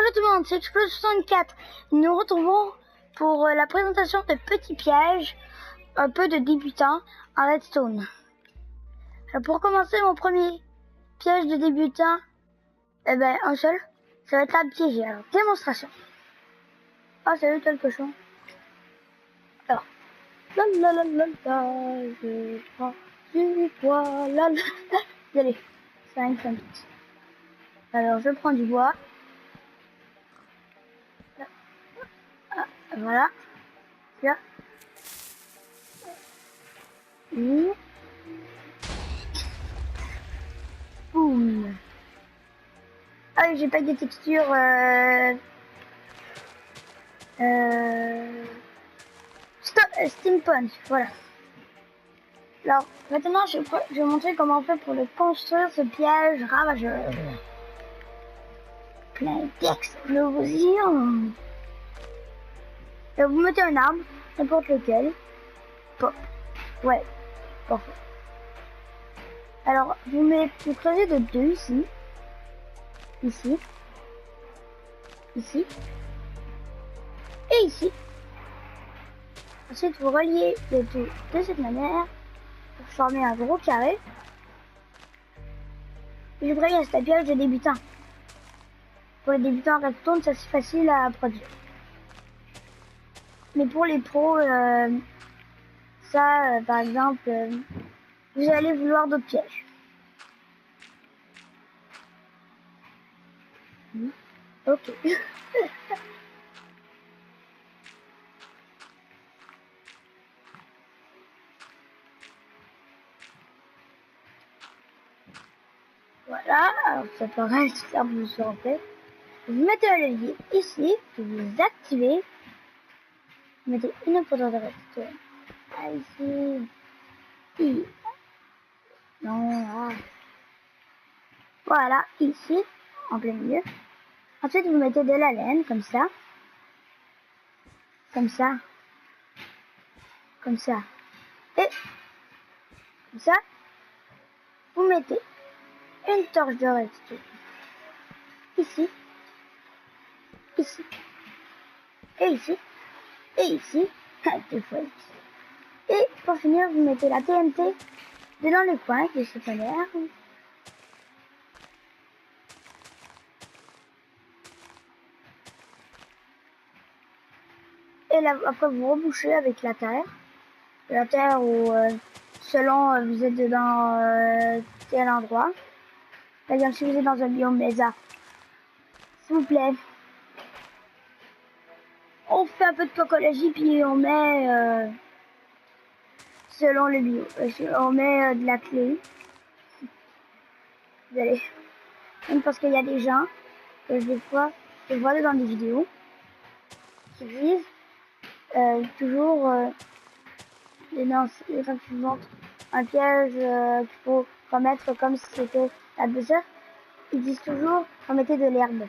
Bonjour tout le monde, c'est Explo64. Nous nous retrouvons pour la présentation de petits pièges, un peu de débutant en redstone. Alors pour commencer, mon premier piège de débutant, un seul, ça va être la piéger. Alors, démonstration. Ah, salut, toi le cochon. Alors, je prends du bois, Allez, 5 minutes. Alors, je prends du bois. Voilà. Là. Boum. Ah oui, j'ai pas de texture. Steampunk, voilà. Alors, maintenant, je vais montrer comment on fait pour le construire, ce piège ravageur. Plein d'explosions. Vous mettez un arbre, n'importe lequel. Pop. Ouais, parfait. Alors, vous creusez de deux ici. Ici. Ici. Et ici. Ensuite, vous reliez les deux de cette manière pour former un gros carré. Je préviens, c'est un piège de débutant. Pour les débutants en redstone, c'est assez facile à produire. Mais pour les pros, par exemple, vous allez vouloir d'autres pièges. Ok. Voilà, alors ça paraît super vous en fait. Vous mettez un levier ici, vous activez. Vous mettez une poudre de redstone. Ah, ici. Non, là. Voilà, ici, en plein milieu. Ensuite, vous mettez de la laine, comme ça. Comme ça. Comme ça. Et, comme ça, vous mettez une torche de redstone. Ici. Ici. Et ici. Et ici. Deux fois ici. Et pour finir, vous mettez la TNT dans les coins de cette manière. Et là, après, vous rebouchez avec la terre. La terre où, selon vous êtes dans quel endroit. Par exemple, si vous êtes dans un biome mesa, s'il vous plaît, on fait un peu de cocologie puis on met, selon le biome, on met de la clé. Vous allez, même parce qu'il y a des gens que des fois, je vois dans des vidéos qui disent toujours les gens qui montrent un piège qu'il faut remettre comme si c'était la douceur. Ils disent toujours remettez de l'herbe.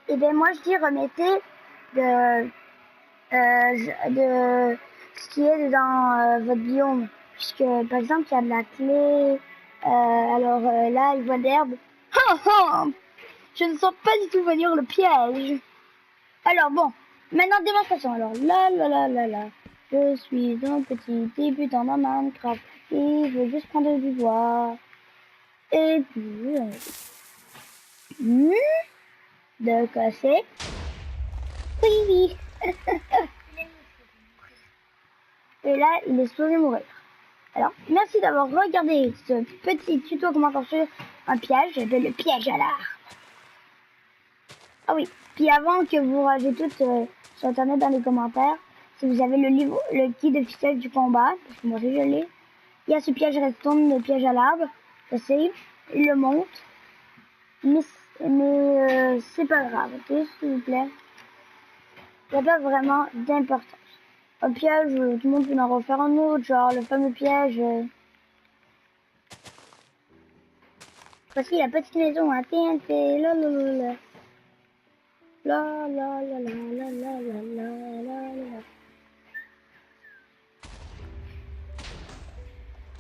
Et bien moi je dis remettez de ce qui est dans votre biome. Puisque par exemple il y a de la clé, là il voit de l'herbe. Je ne sens pas du tout venir le piège. Alors bon, maintenant démonstration. Alors là. Je suis un petit débutant dans Minecraft et je veux juste prendre du bois. Et puis de casser. Oui. Et là, il est supposé mourir. Alors, merci d'avoir regardé ce petit tuto comment construire un piège. J'appelle le piège à l'arbre. Ah oui, puis avant que vous rajoutez tout sur internet dans les commentaires, si vous avez le livre, le guide officiel du combat, parce que moi je l'ai, il y a ce piège redstone, le piège à l'arbre, je sais, il le monte, mais c'est pas grave, ok, s'il vous plaît. Il n'y a pas vraiment d'importance. Un piège, tout le monde peut en refaire un autre, genre le fameux piège. Voici la petite maison à TNT, la.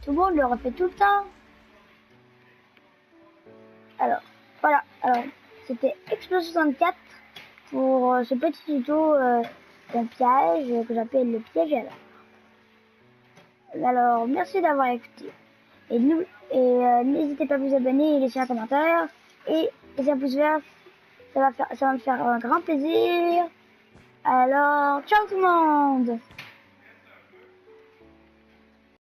Tout le monde le refait tout le temps. Alors, voilà. Alors, c'était Explo64 pour ce petit tuto d'un piège que j'appelle le piège à l'arbre. Alors, merci d'avoir écouté. Et n'hésitez pas à vous abonner et laisser un commentaire. Et laisser un pouce vert, ça va me faire un grand plaisir. Alors, ciao tout le monde!